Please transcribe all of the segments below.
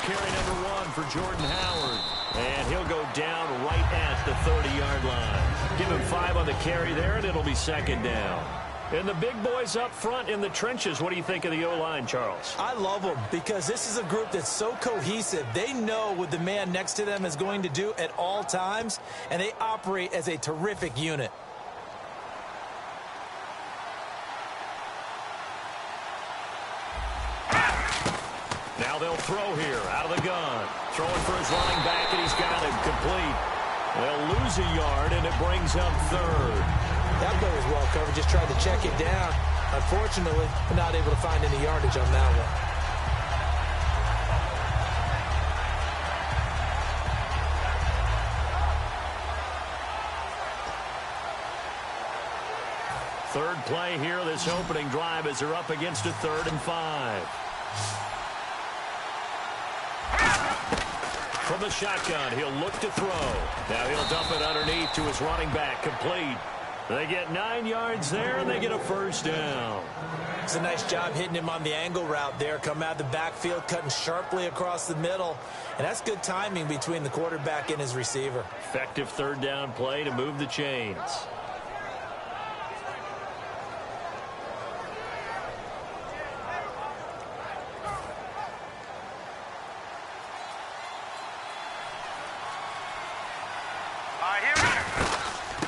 carry number 1 for Jordan Howard. And he'll go down right at the 30-yard line. Give him 5 on the carry there, and it'll be second down. And the big boys up front in the trenches, what do you think of the O-line, Charles? I love them because this is a group that's so cohesive. They know what the man next to them is going to do at all times, and they operate as a terrific unit. Now they'll throw here out of the gun. Throwing for his running back, and he's got him complete. They'll lose a yard, and it brings up third. That play was well covered. Just tried to check it down. Unfortunately, not able to find any yardage on that one. Third play here, this opening drive, as they're up against a 3rd and 5. From the shotgun, he'll look to throw. Now he'll dump it underneath to his running back, complete. They get 9 yards there, and they get a first down. It's a nice job hitting him on the angle route there. Come out of the backfield, cutting sharply across the middle. And that's good timing between the quarterback and his receiver. Effective 3rd down play to move the chains.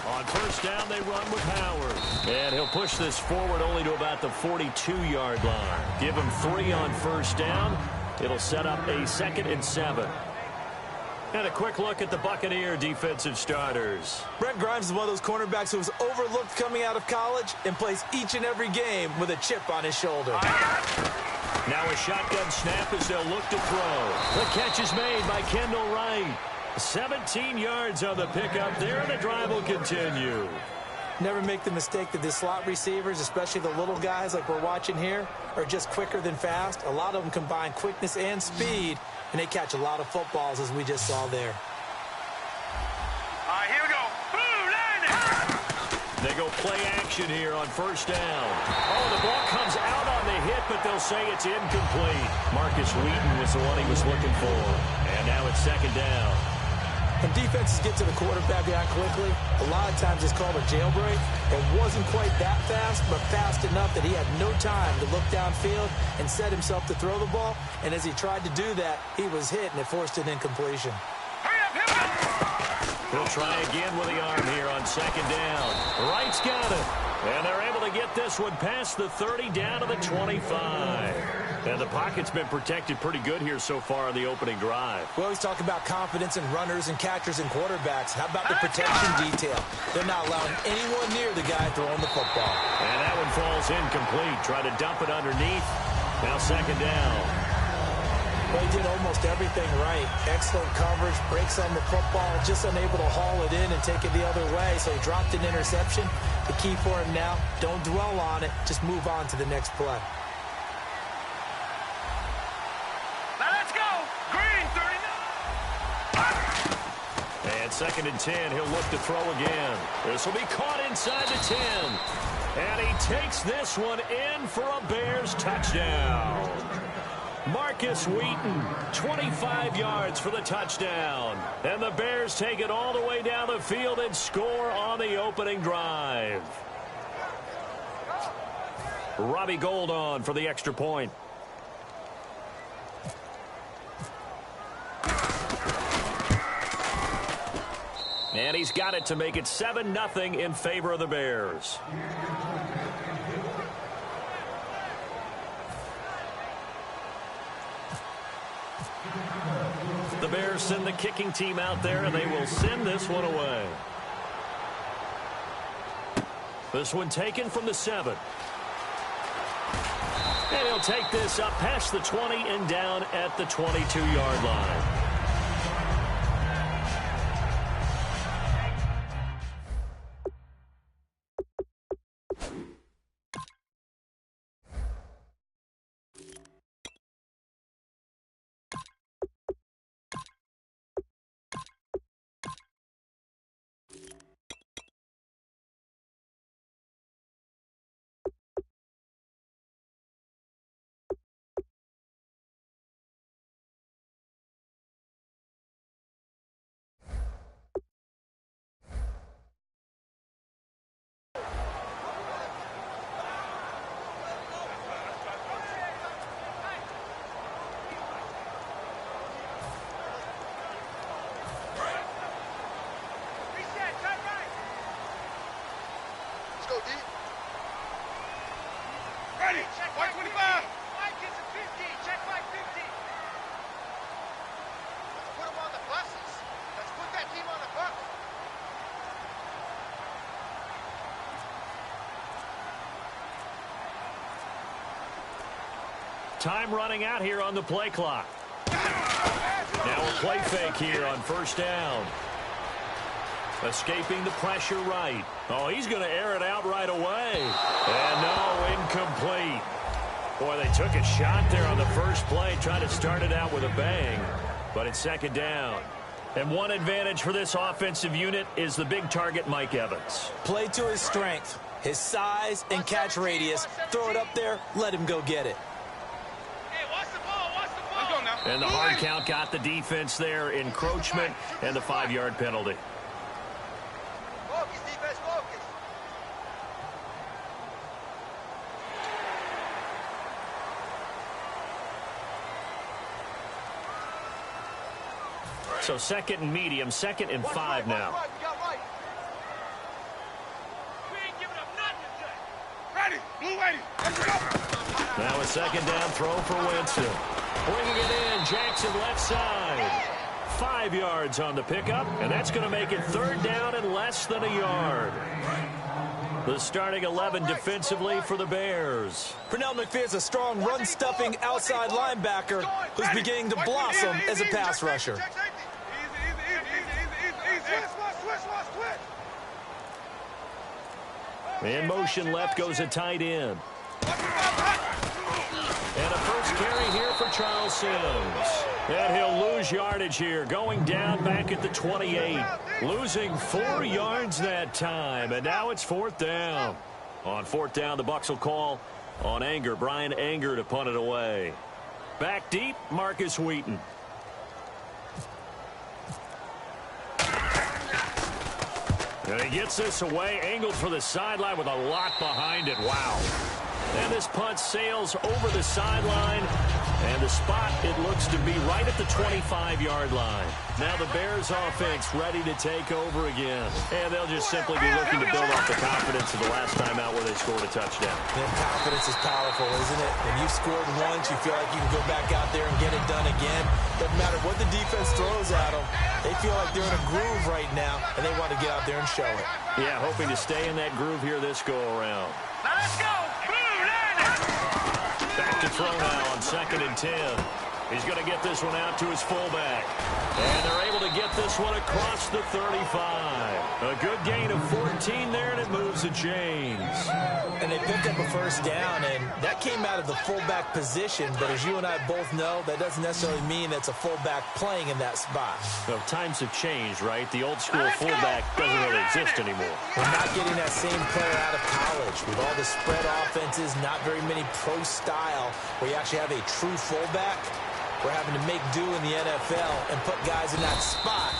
On first down, they run with Howard. And he'll push this forward only to about the 42-yard line. Give him 3 on first down. It'll set up a 2nd and 7. And a quick look at the Buccaneer defensive starters. Brent Grimes is one of those cornerbacks who was overlooked coming out of college and plays each and every game with a chip on his shoulder. Now a shotgun snap as they'll look to throw. The catch is made by Kendall Wright. 17 yards on the pickup there, and the drive will continue. Never make the mistake that the slot receivers, especially the little guys like we're watching here, are just quicker than fast. A lot of them combine quickness and speed, and they catch a lot of footballs, as we just saw there. All right, here we go. They go play action here on first down. Oh, the ball comes out on the hit, but they'll say it's incomplete. Marcus Wheaton was the one he was looking for. And now it's second down. When defenses get to the quarterback that quickly, a lot of times it's called a jailbreak. It wasn't quite that fast, but fast enough that he had no time to look downfield and set himself to throw the ball. And as he tried to do that, he was hit, and it forced an incompletion. He'll try again with the arm here on second down. Wright's got it. And they're able to get this one past the 30 down to the 25. And the pocket's been protected pretty good here so far in the opening drive. We always talk about confidence in runners and catchers and quarterbacks. How about the protection detail? They're not allowing anyone near the guy throwing the football. And that one falls incomplete. Try to dump it underneath. Now second down. Well, he did almost everything right. Excellent coverage, breaks on the football, just unable to haul it in and take it the other way. So he dropped an interception. The key for him now, don't dwell on it. Just move on to the next play. Now let's go. Green, 39. And 2nd and 10, he'll look to throw again. This will be caught inside the 10. And he takes this one in for a Bears touchdown. Marcus Wheaton, 25 yards for the touchdown. And the Bears take it all the way down the field and score on the opening drive. Robbie Gould on for the extra point. And he's got it to make it 7-0 in favor of the Bears. The Bears send the kicking team out there, and they will send this one away. This one taken from the 7. And he'll take this up past the 20 and down at the 22-yard line. Ready. Check 125. 5 kids at 50. Check 550. Let's put them on the buses. Let's put that team on the bus. Time running out here on the play clock. Now a play fake here on first down. Escaping the pressure right. Oh, he's going to air it out right away. And no, incomplete. Boy, they took a shot there on the first play, trying to start it out with a bang. But it's second down. And one advantage for this offensive unit is the big target, Mike Evans. Play to his strength, his size and catch radius. Throw it up there, let him go get it. Hey, watch the ball. Watch the ball. Let's go now. And the hard count got the defense there. Encroachment and the 5-yard penalty. Focus, defense, focus. So second and medium, second and 5 now. Right, we got right. We ain't giving up nothing today. Ready. Blue ready. Let's go. Now a second down throw for Winston. Bringing it in, Jackson left side. 5 yards on the pickup, and that's going to make it third down and less than a yard. The starting 11 defensively for the Bears. Pernell McPhee's a strong run-stuffing outside linebacker who's beginning to blossom as a pass rusher. Easy. Switch. In motion left goes a tight end. And a first carry here for Charles Sims. And he'll lose yardage here, going down back at the 28. Losing 4 yards that time, and now it's fourth down. On fourth down, the Bucs will call on Anger. Brian Anger to punt it away. Back deep, Marcus Wheaton. And he gets this away, angled for the sideline with a lot behind it. Wow. And this punt sails over the sideline. And the spot, it looks to be right at the 25-yard line. Now the Bears offense ready to take over again. And they'll just simply be looking to build off the confidence of the last time out where they scored a touchdown. And confidence is powerful, isn't it? When you've scored once, you feel like you can go back out there and get it done again. Doesn't matter what the defense throws at them. They feel like they're in a groove right now, and they want to get out there and show it. Yeah, hoping to stay in that groove here this go-around. Now let's go. Back to throw now on second and 10. He's going to get this one out to his fullback. And they're able to get this one across the 35. A good gain of 14 there, and it moves the chains. And they picked up a first down, and that came out of the fullback position. But as you and I both know, that doesn't necessarily mean it's a fullback playing in that spot. Well, times have changed, right? The old school fullback doesn't really exist anymore. We're not getting that same player out of college. With all the spread offenses, not very many pro style where you actually have a true fullback. We're having to make do in the NFL and put guys in that spot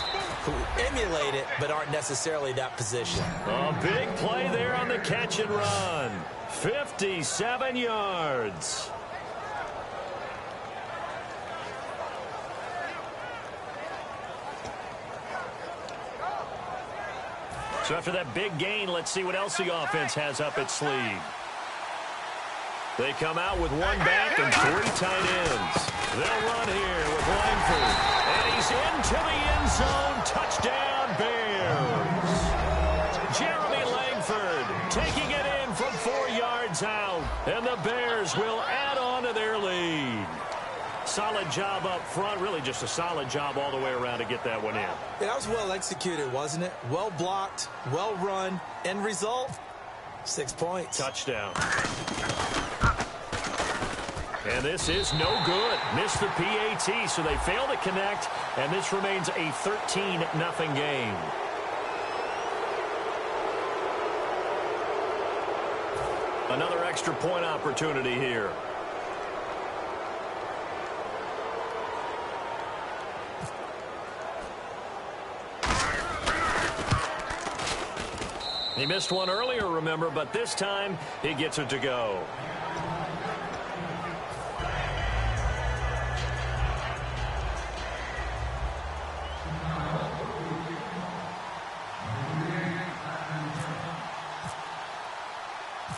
who emulate it but aren't necessarily that position. A big play there on the catch and run. 57 yards. So after that big gain, let's see what else the offense has up its sleeve. They come out with one back and 3 tight ends. They'll run here with Langford. And he's into the end zone. Touchdown, Bears. Jeremy Langford taking it in from 4 yards out. And the Bears will add on to their lead. Solid job up front. Really just a solid job all the way around to get that one in. Yeah, that was well executed, wasn't it? Well blocked, well run. End result, 6 points. Touchdown. And this is no good. Missed the PAT, so they fail to connect, and this remains a 13-0 game. Another extra point opportunity here. He missed one earlier, remember, but this time he gets it to go.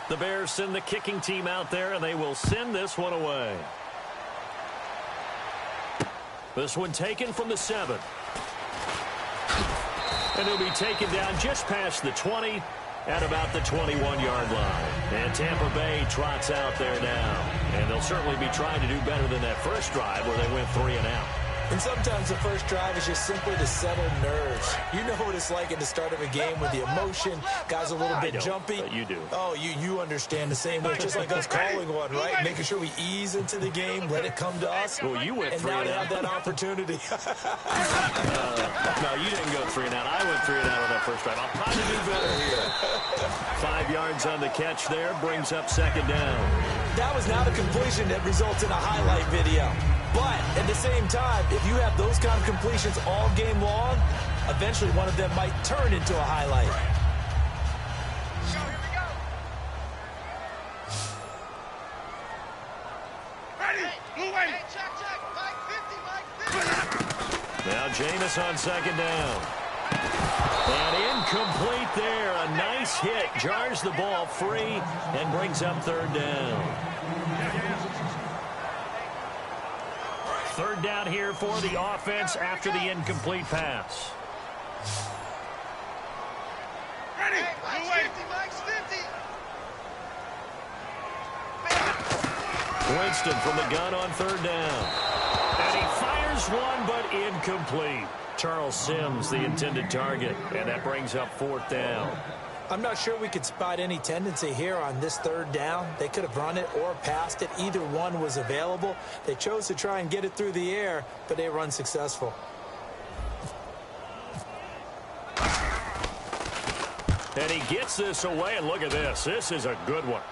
The Bears send the kicking team out there, and they will send this one away. This one taken from the 7. And he'll be taken down just past the 20 at about the 21-yard line. And Tampa Bay trots out there now. And they'll certainly be trying to do better than that first drive where they went 3 and out. And sometimes the first drive is just simply to settle nerves. You know what it's like at the start of a game with the emotion. Guys a little bit jumpy. But you do. Oh, you understand the same way. Just like us calling one, right? Making sure we ease into the game, let it come to us. Well, you went 3 and and now out. they have that opportunity. No, you didn't go 3 and out. I went 3 and out on that first drive. I'll try to do better here. 5 yards on the catch there. Brings up second down. That was not a completion that results in a highlight video. But at the same time, if you have those kind of completions all game long, eventually one of them might turn into a highlight. So here we go. Ready. Blue waiting. Hey, check. Mike 50. Now Jameis on second down. And incomplete there. A nice hit. Jars the ball free and brings up third down. Third down here for the offense after the incomplete pass. Ready. Hey, Blue Mike's waiting. 50. Mike's 50. Winston from the gun on third down. And he fires one, but incomplete. Charles Sims, the intended target. And that brings up fourth down. I'm not sure we could spot any tendency here on this third down. They could have run it or passed it. Either one was available. They chose to try and get it through the air, but they were unsuccessful. And he gets this away, and look at this. This is a good one.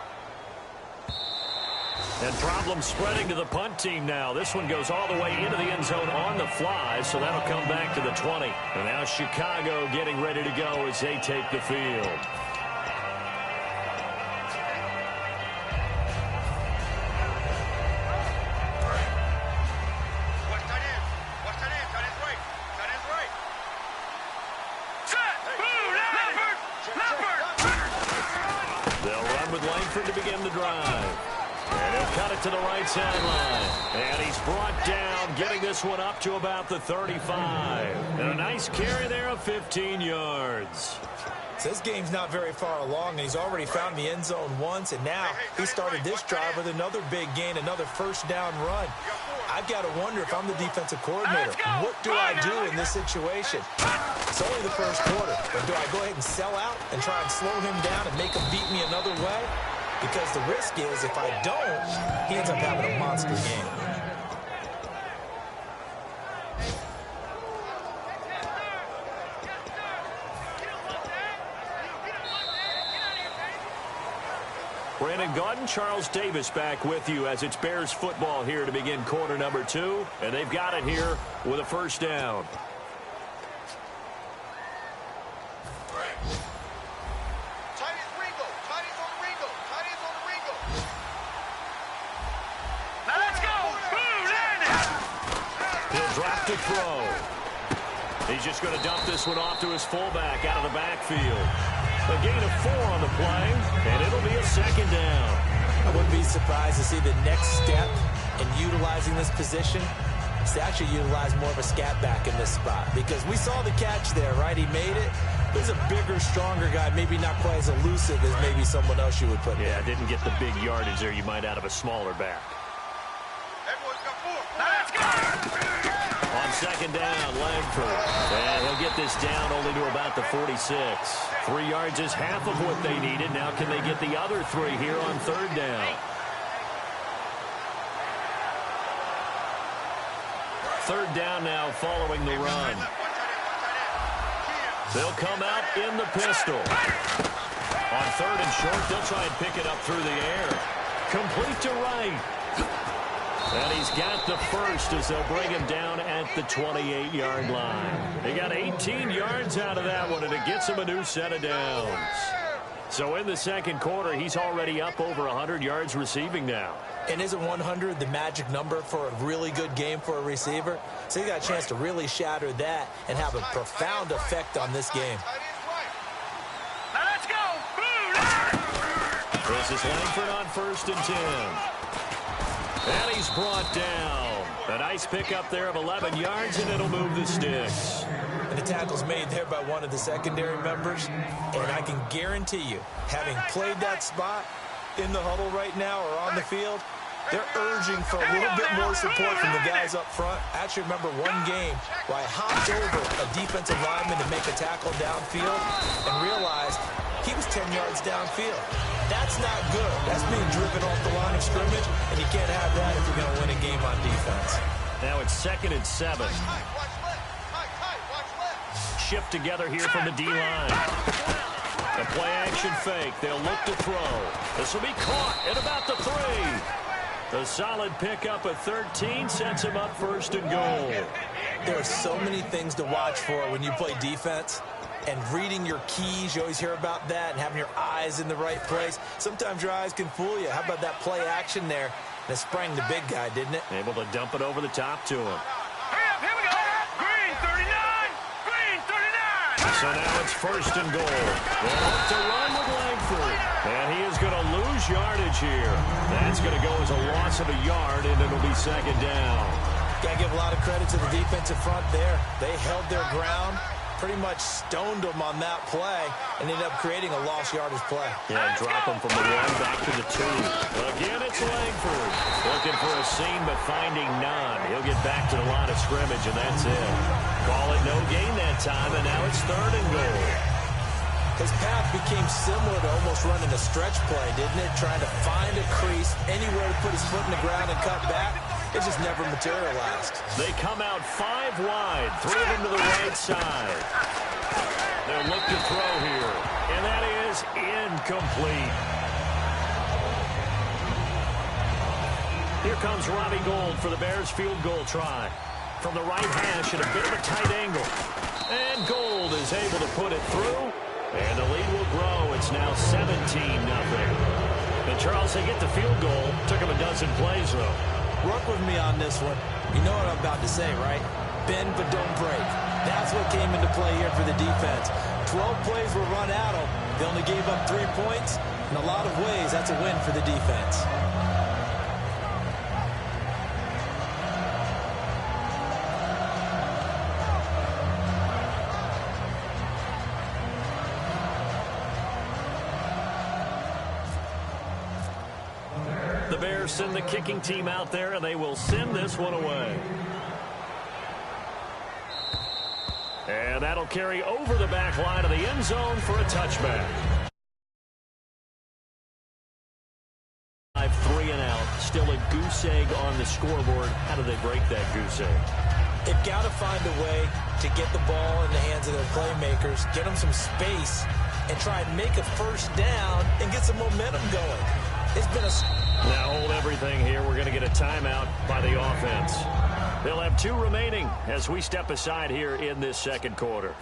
And problems spreading to the punt team now. This one goes all the way into the end zone on the fly, so that'll come back to the 20. And now Chicago getting ready to go as they take the field. Watch tight end. Watch tight end. Tight end's right. Tight end's right. Set. Blue. Leopard. They'll run with Langford to begin the drive. And he'll cut it to the right sideline. And he's brought down, getting this one up to about the 35. And a nice carry there of 15 yards. So this game's not very far along, and he's already found the end zone once, and now he started this drive with another big gain, another first down run. I've got to wonder if I'm the defensive coordinator. What do I do in this situation? It's only the first quarter, but do I go ahead and sell out and try and slow him down and make him beat me another way? Because the risk is, if I don't, he ends up having a monster game. Brandon Gaudin, Charles Davis back with you as it's Bears football here to begin quarter number 2. And they've got it here with a first down. To throw. He's just going to dump this one off to his fullback out of the backfield. A gain of 4 on the play, and it'll be a second down. I wouldn't be surprised to see the next step in utilizing this position is to actually utilize more of a scat back in this spot, because we saw the catch there, right? He made it. He's a bigger, stronger guy, maybe not quite as elusive as maybe someone else you would put there. Yeah, didn't get the big yardage there you might out of a smaller back. Everyone's got 4. Let's go. On second down, Langford. And he'll get this down only to about the 46. 3 yards is half of what they needed. Now can they get the other 3 here on third down? Third down now following the run. They'll come out in the pistol. On third and short, they'll try and pick it up through the air. Complete to right. And he's got the first as they'll bring him down at the 28-yard line. They got 18 yards out of that one, and it gets him a new set of downs. So in the second quarter, he's already up over 100 yards receiving now. And isn't 100 the magic number for a really good game for a receiver? So he got a chance to really shatter that and have a profound effect on this game. Now let's go. Blue. This This is Langford on 1st and 10. And he's brought down. A nice pickup there of 11 yards, and it'll move the sticks. And the tackle's made there by one of the secondary members. And I can guarantee you, having played that spot in the huddle right now or on the field, they're urging for a little bit more support from the guys up front. I actually remember one game where I hopped over a defensive lineman to make a tackle downfield and realized he was 10 yards downfield. That's not good. That's being driven off the line of scrimmage, and you can't have that if you're going to win a game on defense. Now it's 2nd and 7. Watch left. Shift together here from the D-line. A play-action fake. They'll look to throw. This will be caught at about the 3. A solid pickup at 13 sets him up 1st and goal. There are so many things to watch for when you play defense. And reading your keys, you always hear about that, and having your eyes in the right place. Sometimes your eyes can fool you. How about that play action there? And it sprang the big guy, didn't it? Able to dump it over the top to him. Hurry up, here we go. Green 39. Green 39. So now it's 1st and goal. They'll look to run with Langford. And he is going to lose yardage here. That's going to go as a loss of a yard, and it'll be 2nd down. Got to give a lot of credit to the defensive front there. They held their ground, pretty much stoned them on that play, and ended up creating a lost yardage play. Yeah, drop him from the 1 back to the 2. Again, it's Langford. Looking for a seam, but finding none. He'll get back to the line of scrimmage, and that's it. Call it no gain that time, and now it's 3rd and goal. His path became similar to almost running a stretch play, didn't it? Trying to find a crease, anywhere to put his foot in the ground and cut back. It just never materialized. They come out 5 wide, 3 of them to the right side. They'll look to throw here, and that is incomplete. Here comes Robbie Gould for the Bears field goal try. From the right hash at a bit of a tight angle. And Gould is able to put it through, and the lead will grow. It's now 17-0. And Charles, they get the field goal. Took him a dozen plays, though. Work with me on this one. You know what I'm about to say, right? Bend but don't break. That's what came into play here for the defense. 12 plays were run at them. They only gave up 3 points. In a lot of ways, that's a win for the defense. The Bears send the kicking team out there, and they will send this one away. And that'll carry over the back line of the end zone for a touchback. 3 and out. Still a goose egg on the scoreboard. How do they break that goose egg? They've got to find a way to get the ball in the hands of their playmakers, get them some space, and try and make a first down and get some momentum going. It's been a... Now hold everything here. We're going to get a timeout by the offense. They'll have 2 remaining as we step aside here in this 2nd quarter.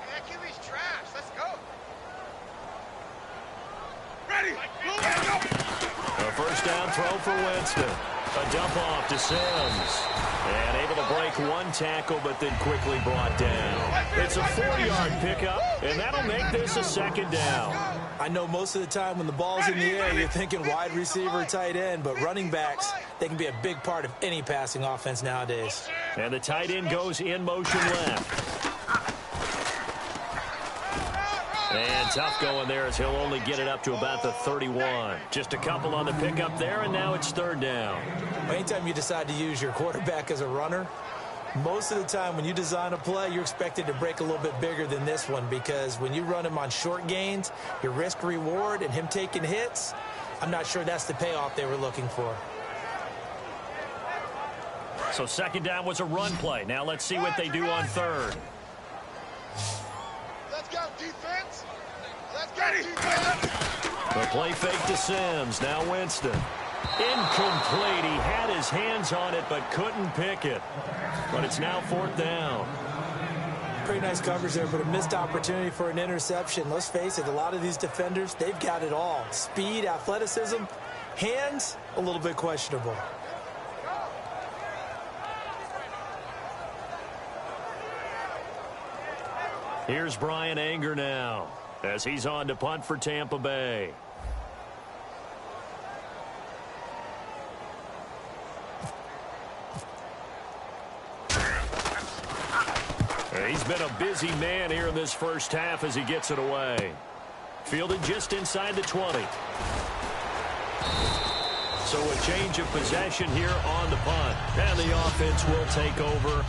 That QB's trash. Let's go. Ready. A first down throw for Winston. A dump off to Sims. And able to break 1 tackle, but then quickly brought down. It's a 4-yard pickup, and that'll make this a 2nd down. I know most of the time when the ball's in the air, you're thinking wide receiver, tight end, but running backs, they can be a big part of any passing offense nowadays. And the tight end goes in motion left. And tough going there as he'll only get it up to about the 31. Just a couple on the pickup there, and now it's 3rd down. Anytime you decide to use your quarterback as a runner, most of the time when you design a play, you're expected to break a little bit bigger than this one, because when you run him on short gains, your risk-reward and him taking hits, I'm not sure that's the payoff they were looking for. So 2nd down was a run play. Now let's see what they do on 3rd. Let's go, defense. Let's go, defense. The play fake to Sims. Now Winston. Incomplete. He had his hands on it but couldn't pick it. But it's now 4th down. Pretty nice coverage there, but a missed opportunity for an interception. Let's face it, a lot of these defenders, they've got it all. Speed, athleticism, hands, a little bit questionable. Here's Brian Anger now as he's on to punt for Tampa Bay. He's been a busy man here in this first half as he gets it away. Fielded just inside the 20. So a change of possession here on the punt. And the offense will take over.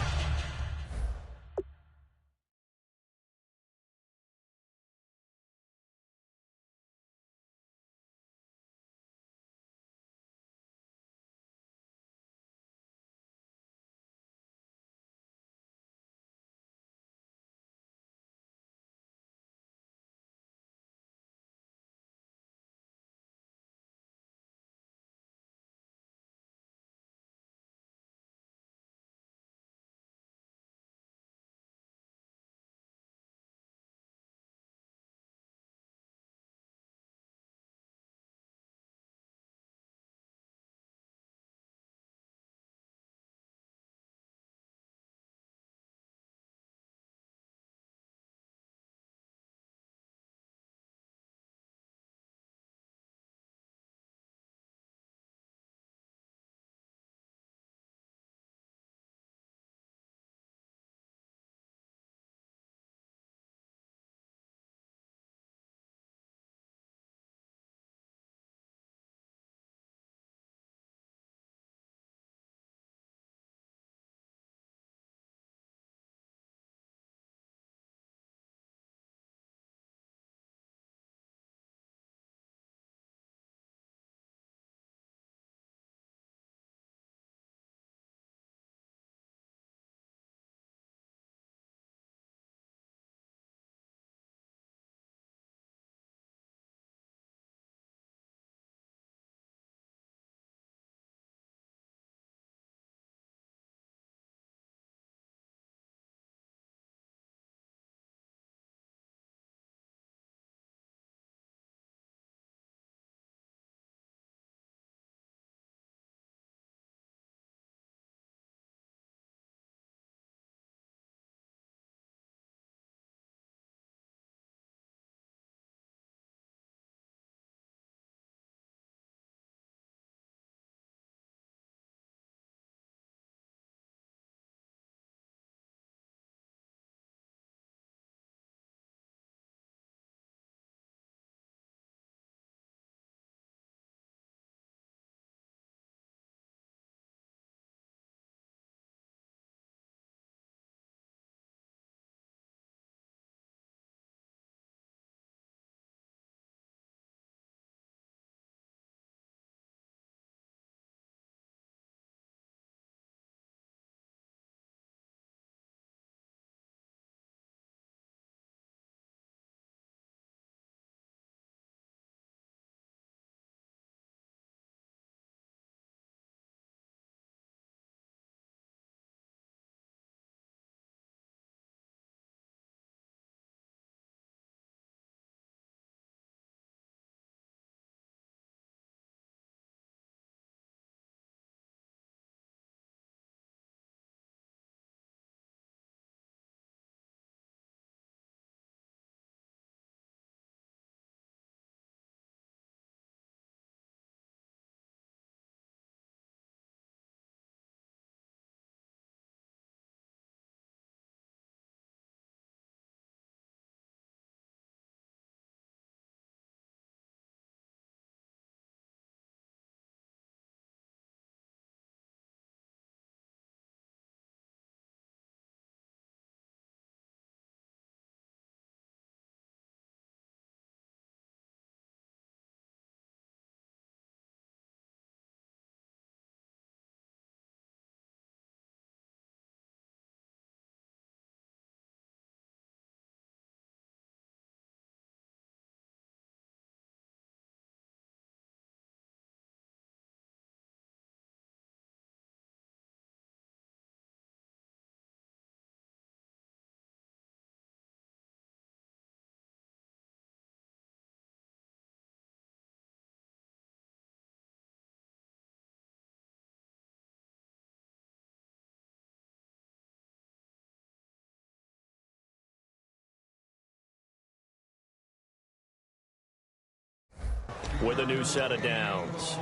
with a new set of downs.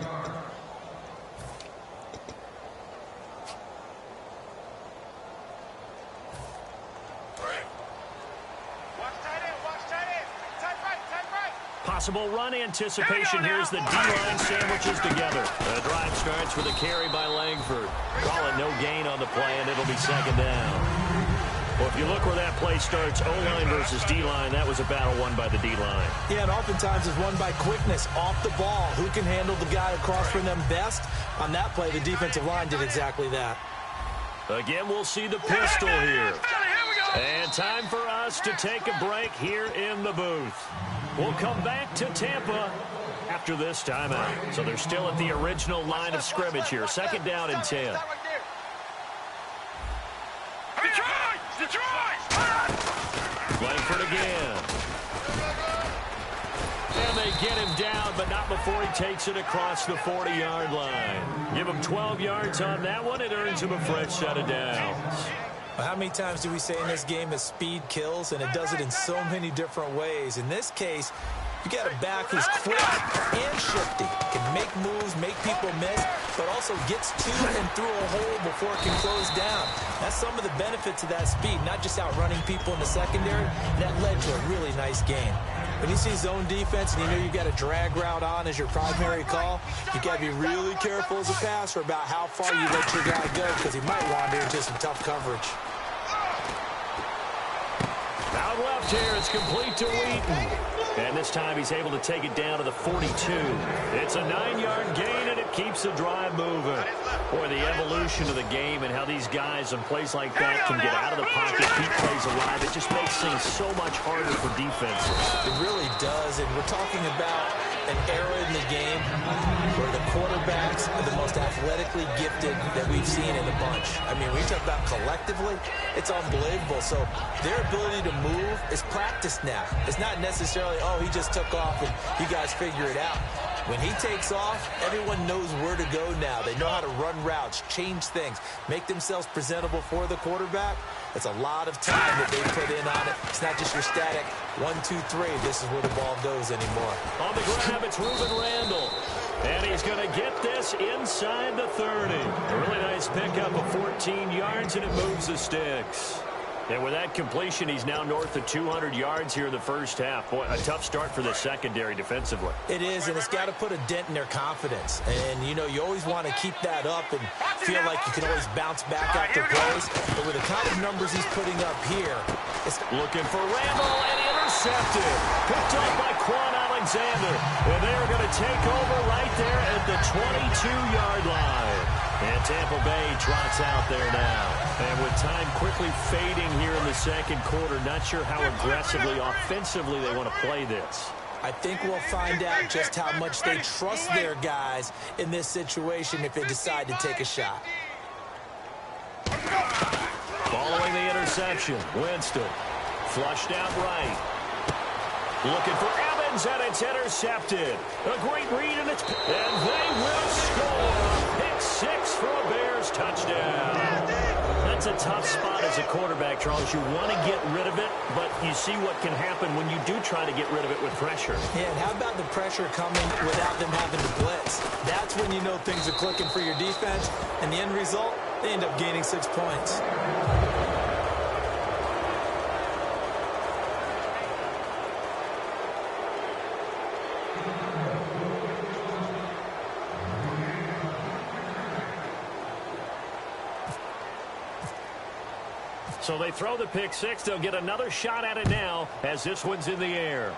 Possible run anticipation. Here's the D-line sandwiches together. The drive starts with a carry by Langford. Call it no gain on the play, and it'll be second down. Well, if you look where that play starts, O-line versus D-line, that was a battle won by the D-line. Yeah, and oftentimes it's won by quickness, off the ball. Who can handle the guy across from them best? On that play, the defensive line did exactly that. Again, we'll see the pistol here. And time for us to take a break here in the booth. We'll come back to Tampa after this timeout. So they're still at the original line of scrimmage here. Second down and 10. Langford again. And they get him down, but not before he takes it across the 40-yard line. Give him 12 yards on that one. It earns him a fresh set of downs. How many times do we say in this game that speed kills, and it does it in so many different ways? In this case, you got a back who's quick and shifty, can make moves, make people miss, but also gets to and through a hole before it can close down. That's some of the benefits of that speed, not just outrunning people in the secondary. That led to a really nice game. When you see zone defense and you know you've got a drag route on as your primary call, you got to be really careful as a passer about how far you let your guy go, because he might wander into some tough coverage. Out left here, it's complete to Wheaton. And this time he's able to take it down to the 42. It's a 9-yard gain, and it keeps the drive moving. Boy, the evolution of the game and how these guys in plays like that can get out of the pocket, keep plays alive, it just makes things so much harder for defenses. It really does, and we're talking about an era in the game where the quarterbacks are the most athletically gifted that we've seen in a bunch. I mean, when you talk about collectively, it's unbelievable. So their ability to move is practiced now. It's not necessarily, oh, he just took off and you guys figure it out. When he takes off, everyone knows where to go now. They know how to run routes, change things, make themselves presentable for the quarterback. It's a lot of time that they put in on it. It's not just your static 1, 2, 3. This is where the ball goes anymore. On the grab, it's Reuben Randall. And he's going to get this inside the 30. A really nice pickup of 14 yards, and it moves the sticks. And with that completion, he's now north of 200 yards here in the first half. Boy, a tough start for the secondary defensively. It is, and it's got to put a dent in their confidence. And, you know, you always want to keep that up and feel like you can always bounce back after plays. But with the kind of numbers he's putting up here, it's looking for Randall, and intercepted. Picked up by Quan Alexander. And they're going to take over right there at the 22-yard line. And Tampa Bay trots out there now. And with time quickly fading here in the second quarter, not sure how aggressively, offensively they want to play this. I think we'll find out just how much they trust their guys in this situation if they decide to take a shot. Following the interception, Winston flushed out right. Looking for Evans, and it's intercepted. A great read, and they will score. Pick 6 for a Bears touchdown. That's a tough spot as a quarterback, Charles. You want to get rid of it, but you see what can happen when you do try to get rid of it with pressure. Yeah, and how about the pressure coming without them having to blitz? That's when you know things are clicking for your defense, and the end result, they end up gaining 6 points. So they throw the pick 6. They'll get another shot at it now as this one's in the air.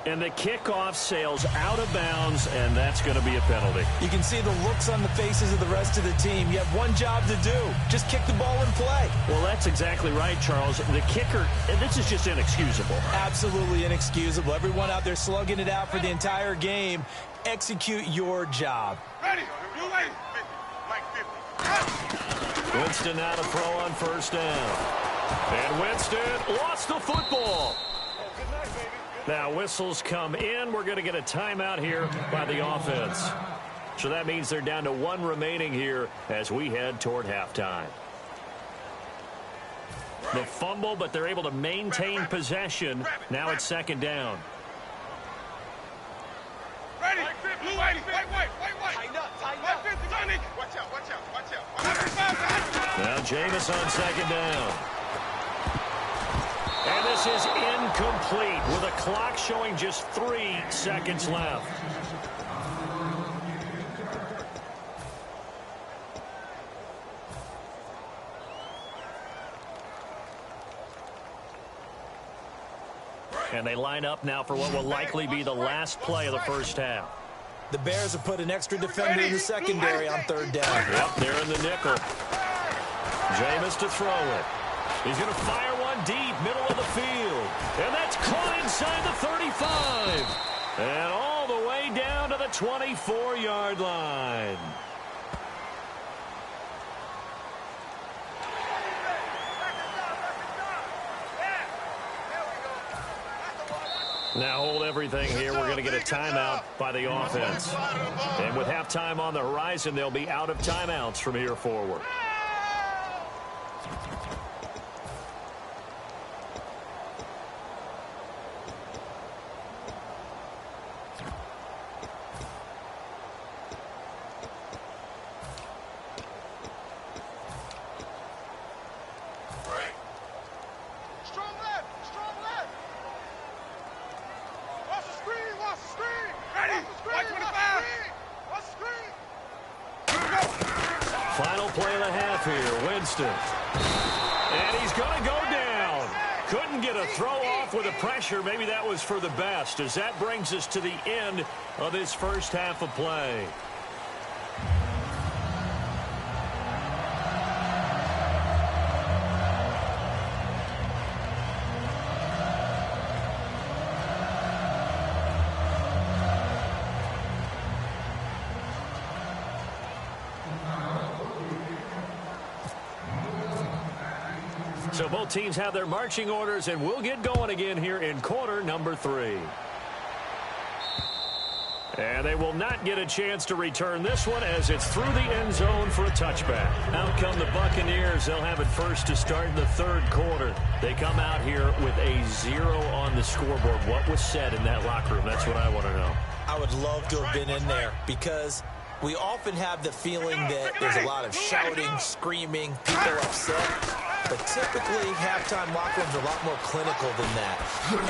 And the kickoff sails out of bounds, and that's going to be a penalty. You can see the looks on the faces of the rest of the team. You have one job to do. Just kick the ball and play. Well, that's exactly right, Charles. The kicker, and this is just inexcusable. Absolutely inexcusable. Everyone out there slugging it out for the entire game. Execute your job. Ready. Blue way. Like 50. Winston now to throw on first down. And Winston lost the football. Now whistles come in. We're going to get a timeout here by the offense. So that means they're down to 1 remaining here as we head toward halftime. The fumble, but they're able to maintain possession. Now it's second down. Watch out, watch out, watch out. Now Jameis on second down. And this is incomplete with a clock showing just 3 seconds left. And they line up now for what will likely be the last play of the first half. The Bears have put an extra defender in the secondary on third down. Yep, they're in the nickel. Jameis to throw it. He's going to fire one deep, middle of the field. And that's caught inside the 35. And all the way down to the 24-yard line. Now hold everything here. We're going to get a timeout by the offense. And with halftime on the horizon, they'll be out of timeouts from here forward. Final play of the half here, Winston. And he's going to go down. Couldn't get a throw off with the pressure. Maybe that was for the best, as that brings us to the end of this first half of play. So both teams have their marching orders, and we'll get going again here in quarter number 3. And they will not get a chance to return this one as it's through the end zone for a touchback. Out come the Buccaneers. They'll have it first to start in the third quarter. They come out here with a 0 on the scoreboard. What was said in that locker room? That's what I want to know. I would love to have been in there because we often have the feeling that there's a lot of shouting, screaming, people upset. But typically, halftime locker rooms are a lot more clinical than that.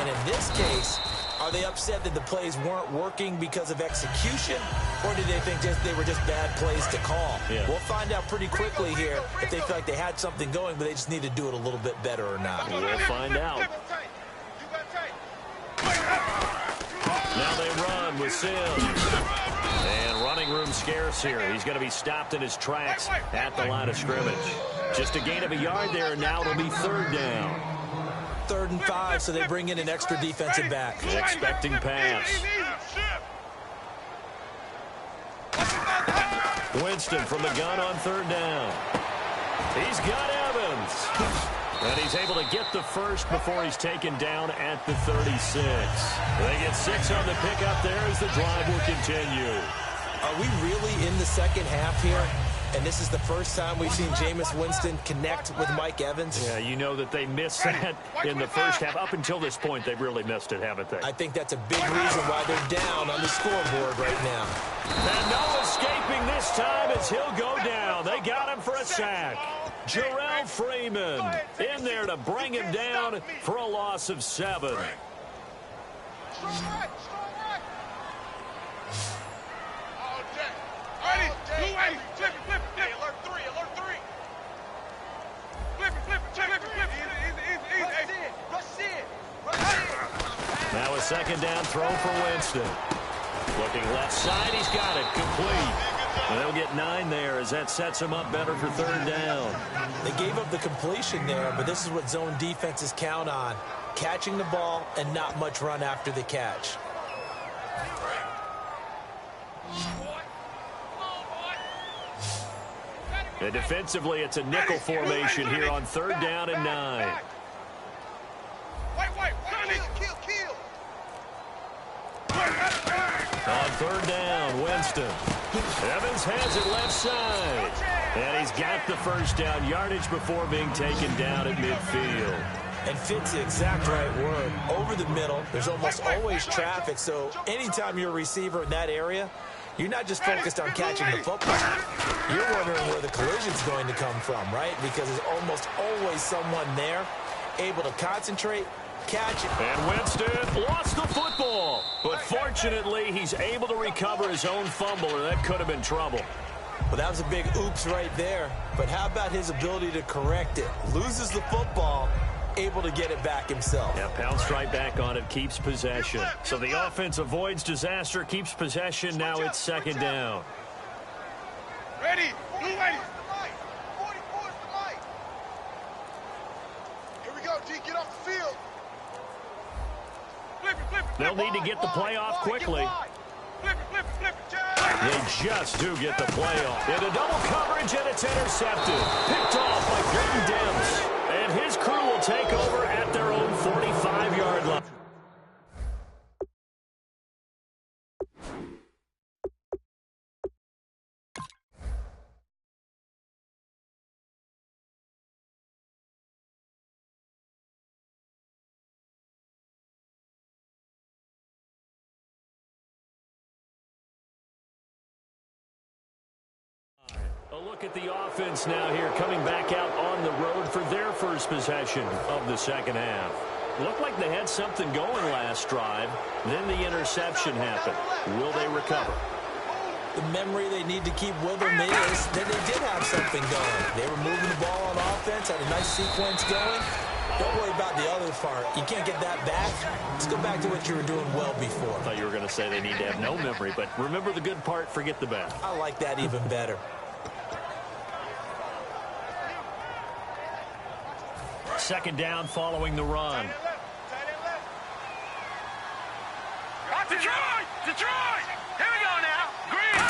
And in this case, are they upset that the plays weren't working because of execution? Or did they think they were just bad plays to call? Yeah. We'll find out pretty quickly here if they feel like they had something going, but they just need to do it a little bit better or not. We'll find out. Now they run with Sims. And running room scarce here. He's going to be stopped in his tracks at the line of scrimmage. Just a gain of a yard there, and now it'll be third down. 3rd and 5, so they bring in an extra defensive back. Expecting pass. Winston from the gun on third down. He's got Evans. And he's able to get the first before he's taken down at the 36. They get 6 on the pickup there as the drive will continue. Are we really in the second half here? And this is the first time we've seen Jameis Winston connect with Mike Evans? Yeah, you know that they missed that in the first half. Up until this point, they've really missed it, haven't they? I think that's a big reason why they're down on the scoreboard right now. And no escaping this time as he'll go down. They got him for a sack. Jarrell Freeman in there to bring him down for a loss of 7. Strong right, strong right. All day. Ready? All day. Blue way. Flip it, flip it, flip it. Alert 3, alert 3. Flip it, flip it, flip it, flip it. Easy, easy, Rush easy. in, rush in, rush in. Now a second down throw for Winston. Looking left side, he's got it, complete. And they'll get 9 there as that sets him up better for third down. They gave up the completion there, but this is what zone defenses count on. Catching the ball and not much run after the catch. And defensively, it's a nickel formation here on third down and 9. Wait, Kill, kill. On third down, Winston. Evans has it left side. And he's got the first down yardage before being taken down at midfield. And Fitt's the exact right word. Over the middle, there's almost always traffic, so anytime you're a receiver in that area, You're not just focused on catching the football. You're wondering where the collision's going to come from, right? Because there's almost always someone there able to concentrate, catch it. And Winston lost the football. But fortunately, he's able to recover his own fumble, or that could have been trouble. Well, that was a big oops right there. But how about his ability to correct it? Loses the football, able to get it back himself. Yeah, pounced right back on it, keeps possession. So the offense avoids disaster, keeps possession. Now it's second down. Ready. Blue ready. 44 is the light. Here we go, D. Get off the field. Flip it, flip it. They'll need to get the play off quickly. Flip it, flip it, flip it. They just do get the play off. Into double coverage, and it's intercepted. Picked off by Gritton Demps. And his crew will take over at their own 45-yard line. A look at the offense now here, coming back out on the road for their first possession of the second half. Looked like they had something going last drive. Then the interception happened. Will they recover? The memory they need to keep with them is that they did have something going. They were moving the ball on offense, had a nice sequence going. Don't worry about the other part. You can't get that back. Let's go back to what you were doing well before. I thought you were going to say they need to have no memory, but remember the good part, forget the bad. I like that even better. Second down following the run. Detroit! Detroit! Here we go now. Green!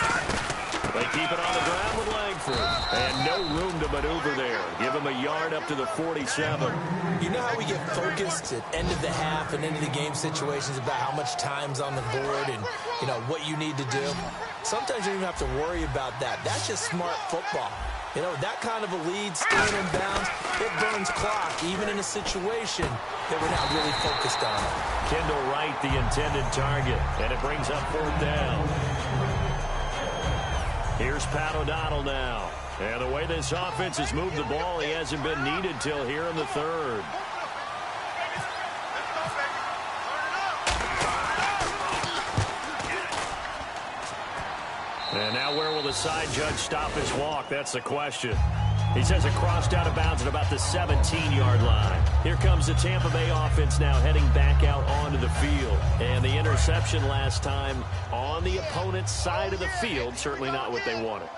They keep it on the ground with Langford. And no room to maneuver there. Give him a yard up to the 47. You know how we get focused at end of the half and end of the game situations about how much time's on the board and, you know, what you need to do? Sometimes you don't even have to worry about that. That's just smart football. You know, that kind of a lead, staying in bounds, it burns clock, even in a situation that we're not really focused on. Kendall Wright, the intended target, and it brings up fourth down. Here's Pat O'Donnell now. And the way this offense has moved the ball, he hasn't been needed till here in the third. And now where will the side judge stop his walk? That's the question. He says it crossed out of bounds at about the 17-yard line. Here comes the Tampa Bay offense now heading back out onto the field. And the interception last time on the opponent's side of the field, certainly not what they wanted.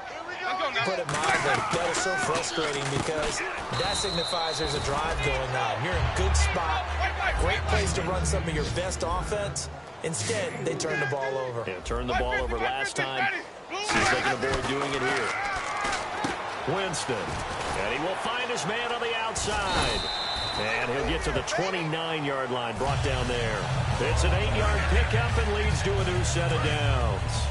Put it mildly, that is so frustrating because that signifies there's a drive going on. You're in a good spot, great place to run some of your best offense. Instead, they turn the ball over. Yeah, turned the ball over last time. See if they can avoid doing it here. Winston. And he will find his man on the outside. And he'll get to the 29-yard line, brought down there. It's an 8-yard pickup and leads to a new set of downs.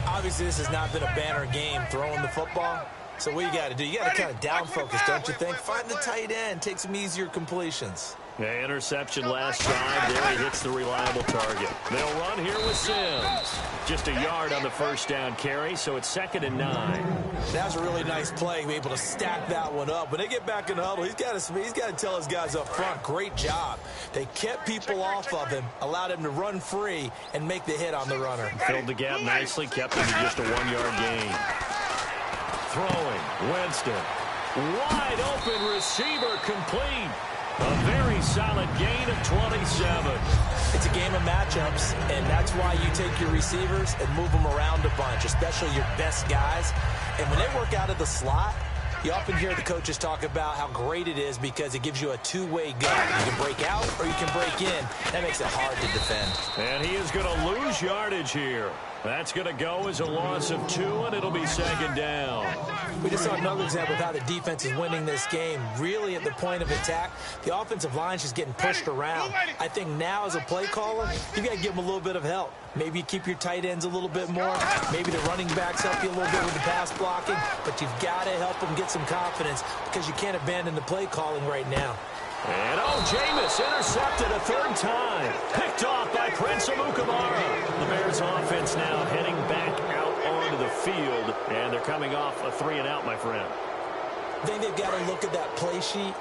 Obviously, this has not been a banner game throwing the football. So what you got to do, you got to kind of down focus, don't you think? Find the tight end, take some easier completions. Yeah, interception last drive. There he hits the reliable target. They'll run here with Sims. Just a yard on the first down carry, so it's 2nd and 9. That was a really nice play, be able to stack that one up. When they get back in the huddle, he's got to tell his guys up front, great job. They kept people off of him, allowed him to run free, and make the hit on the runner. Filled the gap nicely, kept him to just a 1-yard gain. Throwing, Winston. Wide open receiver complete. A very solid gain of 27. It's a game of matchups, and that's why you take your receivers and move them around a bunch, especially your best guys. And when they work out of the slot, you often hear the coaches talk about how great it is because it gives you a two-way gun. You can break out or you can break in. That makes it hard to defend. And he is going to lose yardage here. That's going to go as a loss of 2, and it'll be 2nd down. We just saw another example of how the defense is winning this game. Really at the point of attack, the offensive line is just getting pushed around. I think now as a play caller, you got to give them a little bit of help. Maybe you keep your tight ends a little bit more. Maybe the running backs help you a little bit with the pass blocking. But you've got to help them get some confidence because you can't abandon the play calling right now. And Jameis intercepted a 3rd time. Picked off by Prince Amukamara. The Bears offense now heading back out the field, and they're coming off a 3-and-out, my friend. I think they've got to look at that play sheet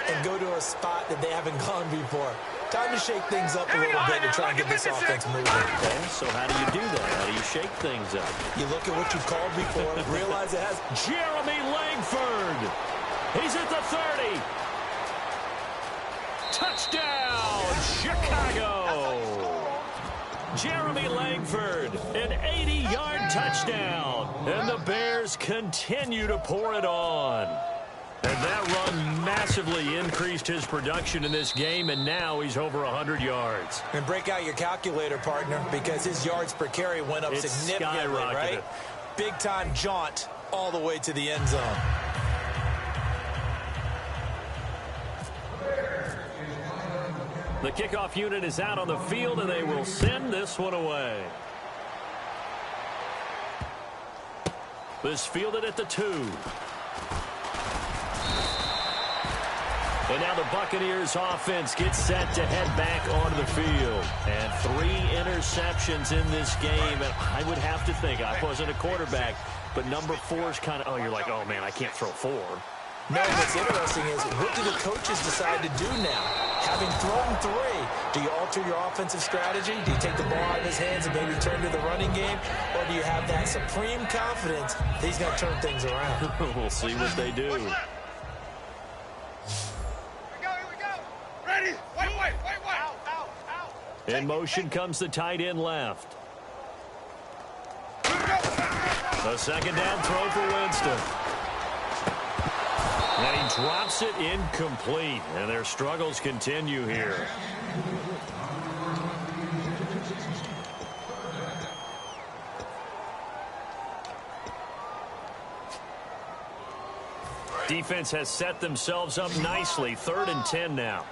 and go to a spot that they haven't gone before. Time to shake things up a little bit to try and get this offense moving. Okay, so how do you do that? How do you shake things up? You look at what you've called before, realize it has... Jeremy Langford. He's at the 30. Touchdown, Chicago. Jeremy Langford, an 80-yard touchdown. And the Bears continue to pour it on. And that run massively increased his production in this game, and now he's over 100 yards. And break out your calculator, partner, because his yards per carry went up significantly, right? Big-time jaunt all the way to the end zone. The kickoff unit is out on the field, and they will send this one away. This fielded at the 2. And now the Buccaneers offense gets set to head back onto the field. And 3 interceptions in this game. And I would have to think, I wasn't a quarterback, but number 4 is kind of, you're like, oh, man, I can't throw 4. No, what's interesting is, what do the coaches decide to do now? Having thrown 3, do you alter your offensive strategy? Do you take the ball out of his hands and maybe turn to the running game? Or do you have that supreme confidence that he's going to turn things around? We'll see what they do. Ready? Wait. Out. In motion comes the tight end left. A second down throw for Winston. And he drops it incomplete. And their struggles continue here. Defense has set themselves up nicely. 3rd and 10 now.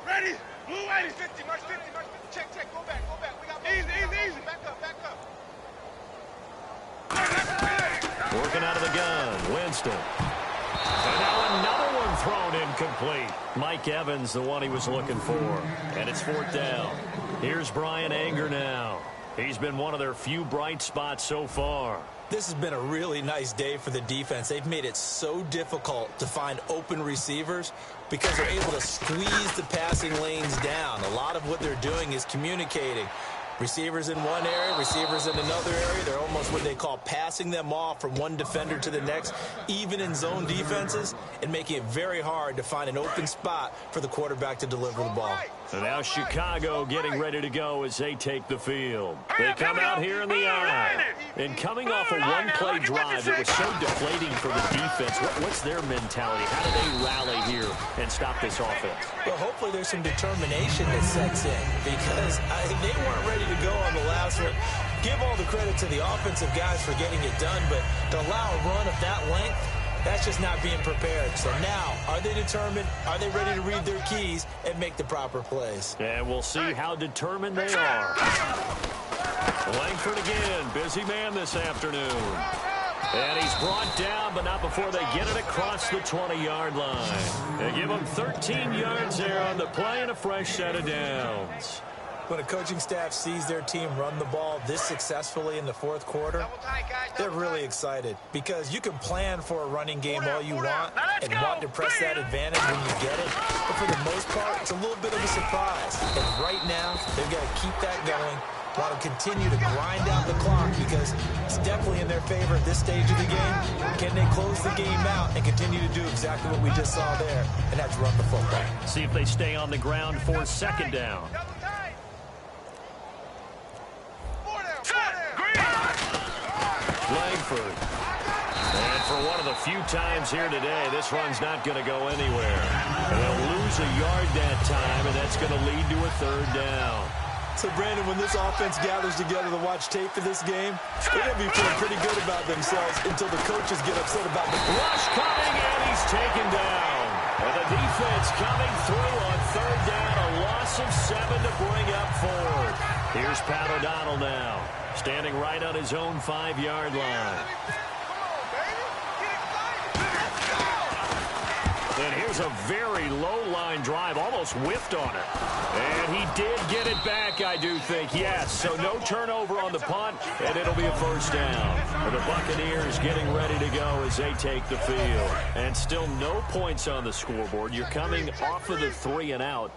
Ready? Blue 80. 50, march 50. Check. Go back. We got easy. Back up. Working out of the gun. Winston. And now another one thrown incomplete. Mike Evans, the one he was looking for. And it's 4th down. Here's Brian Anger now. He's been one of their few bright spots so far. This has been a really nice day for the defense. They've made it so difficult to find open receivers because they're able to squeeze the passing lanes down. A lot of what they're doing is communicating. Receivers in one area, receivers in another area. They're almost what they call passing them off from one defender to the next, even in zone defenses, and making it very hard to find an open spot for the quarterback to deliver the ball. And now Chicago getting ready to go as they take the field. They come out here in the eye. And coming off a one-play drive that was so deflating for the defense, what's their mentality? How do they rally here and stop this offense? Well, hopefully there's some determination that sets in because they weren't ready to go on the last one. Give all the credit to the offensive guys for getting it done, but to allow a run of that length, that's just not being prepared. So now, are they determined? Are they ready to read their keys and make the proper plays? And we'll see how determined they are. Langford again, busy man this afternoon. And he's brought down, but not before they get it across the 20-yard line. They give him 13 yards there on the play and a fresh set of downs. When a coaching staff sees their team run the ball this successfully in the 4th quarter, they're really excited because you can plan for a running game all you want and want to press that advantage when you get it. But for the most part, it's a little bit of a surprise. And right now, they've got to keep that going, want to continue to grind out the clock because it's definitely in their favor at this stage of the game. Can they close the game out and continue to do exactly what we just saw there, and that's run the football? See if they stay on the ground for 2nd down. Langford. And for one of the few times here today, this run's not going to go anywhere. And they'll lose a yard that time, and that's going to lead to a 3rd down. So, Brandon, when this offense gathers together to watch tape for this game, they're going to be feeling pretty good about themselves until the coaches get upset about the rush coming, and he's taken down. And the defense coming through on 3rd down, a loss of 7 to bring up 4th. Here's Pat O'Donnell now, standing right on his own 5-yard line. And here's a very low-line drive, almost whiffed on it. And he did get it back, I do think, yes. So no turnover on the punt, and it'll be a first down. And the Buccaneers getting ready to go as they take the field. And still no points on the scoreboard. You're coming off of the 3 and out.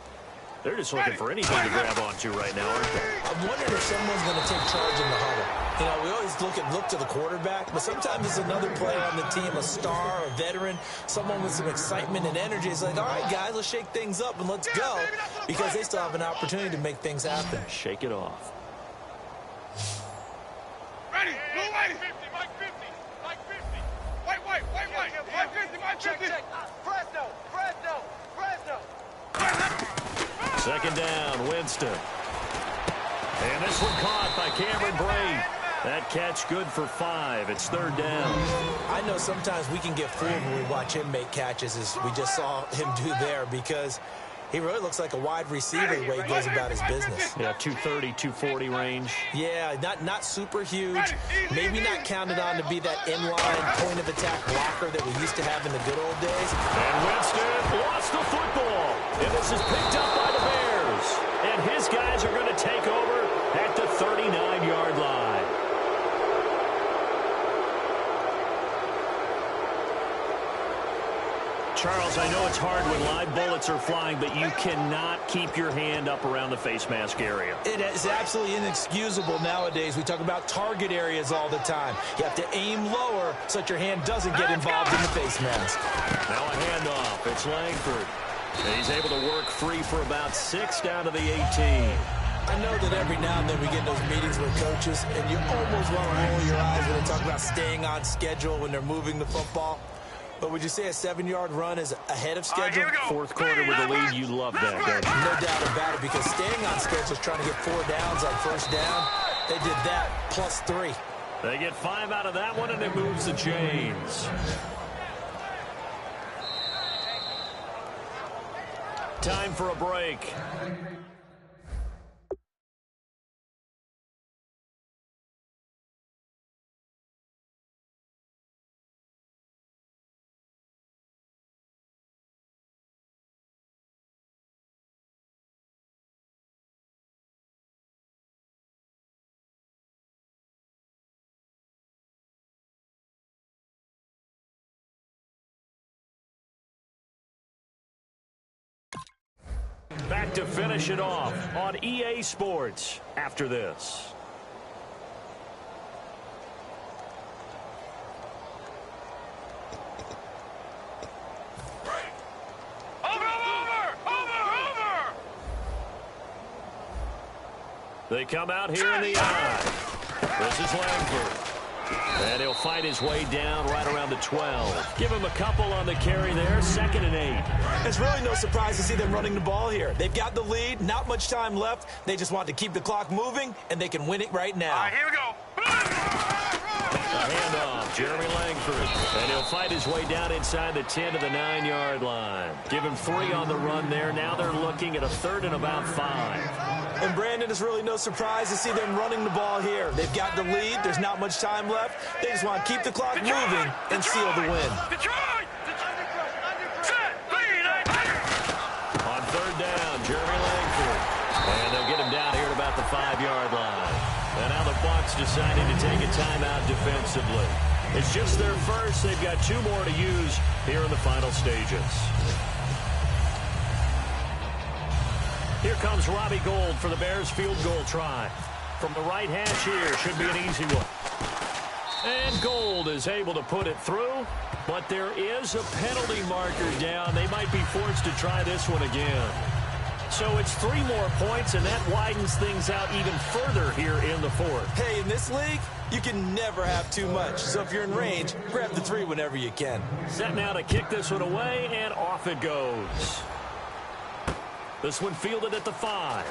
They're just looking for anything to grab onto right now, aren't they? I'm wondering if someone's going to take charge in the huddle. You know, we always look to the quarterback, but sometimes it's another player on the team, a star, a veteran, someone with some excitement and energy. It's like, all right, guys, let's shake things up and let's go, because they still have an opportunity to make things happen. Shake it off. Ready, blue lady. Mike 50, Mike 50. White, Mike 50, Mike 50. Check. Fresno. Second down, Winston. And this one caught by Cameron Brate. That catch good for 5. It's 3rd down. I know sometimes we can get fooled when we watch him make catches, as we just saw him do there, because he really looks like a wide receiver the way he goes about his business. Yeah, 230, 240 range. Yeah, not super huge. Maybe not counted on to be that inline point-of-attack blocker that we used to have in the good old days. And Winston lost the football. And this is picked up by the Bears. And his guys are going to take over at the 39-yard line. Charles, I know it's hard when live bullets are flying, but you cannot keep your hand up around the face mask area. It is absolutely inexcusable nowadays. We talk about target areas all the time. You have to aim lower so that your hand doesn't get involved in the face mask. Now a handoff. It's Langford. And he's able to work free for about 6 down to the 18. I know that every now and then we get those meetings with coaches, and you almost want to roll your eyes when they talk about staying on schedule when they're moving the football. But would you say a 7-yard run is ahead of schedule? Fourth quarter with the lead, you love that, don't you? No doubt about it, because staying on schedule is trying to get 4 downs on first down. They did that plus 3. They get 5 out of that one, and it moves the chains. Time for a break. Back to finish it off on EA Sports after this. They come out here in the eye. This is Langford. And he'll fight his way down right around the 12. Give him a couple on the carry there. 2nd and 8. It's really no surprise to see them running the ball here. They've got the lead, not much time left. They just want to keep the clock moving, and they can win it right now. All right, here we go. A handoff, Jeremy Langford. And he'll fight his way down inside the 10 to the 9-yard line. Give him 3 on the run there. Now they're looking at a 3rd and about 5. And Brandon, it's really no surprise to see them running the ball here. They've got the lead. There's not much time left. They just want to keep the clock moving and seal the win. Detroit! Set! On 3rd down, Jeremy Langford. And they'll get him down here at about the 5-yard line. And now the Bucs deciding to take a timeout defensively. It's just their first. They've got 2 more to use here in the final stages. Here comes Robbie Gould for the Bears field goal try. From the right hash here, should be an easy one. And Gould is able to put it through, but there is a penalty marker down. They might be forced to try this one again. So it's 3 more points, and that widens things out even further here in the 4th. Hey, in this league, you can never have too much. So if you're in range, grab the 3 whenever you can. Set now to kick this one away, and off it goes. This one fielded at the 5.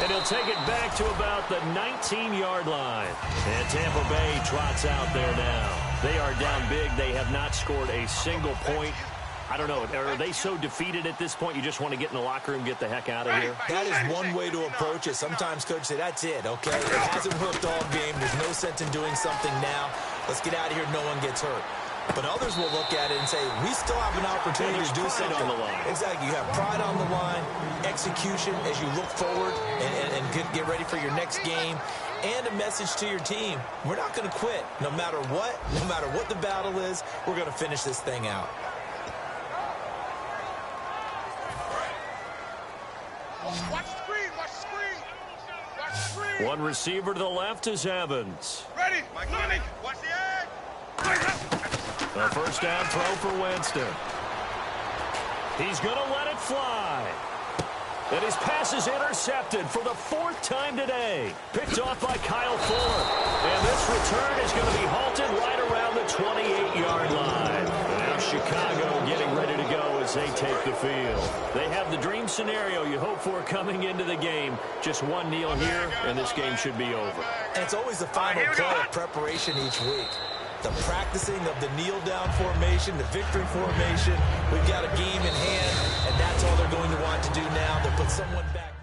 And he'll take it back to about the 19-yard line. And Tampa Bay trots out there now. They are down big. They have not scored a single point. I don't know. Are they so defeated at this point you just want to get in the locker room and get the heck out of here? That is one way to approach it. Sometimes coaches say, that's it, okay? It hasn't worked all game. There's no sense in doing something now. Let's get out of here. No one gets hurt. But others will look at it and say, we still have an opportunity to do something. On the line. Exactly. You have pride on the line, execution as you look forward and get ready for your next game, and a message to your team. We're not going to quit. No matter what the battle is, we're going to finish this thing out. Watch the screen, watch the screen. Watch the screen. One receiver to the left is Evans. Ready, money. Watch the edge. A first down throw for Winston. He's going to let it fly. And his pass is intercepted for the 4th time today. Picked off by Kyle Fuller. And this return is going to be halted right around the 28-yard line. And now Chicago getting ready to go as they take the field. They have the dream scenario you hope for coming into the game. Just one kneel here, and this game should be over. And it's always the final play of preparation each week. The practicing of the kneel-down formation, the victory formation. We've got a game in hand, and that's all they're going to want to do now. They'll put someone back.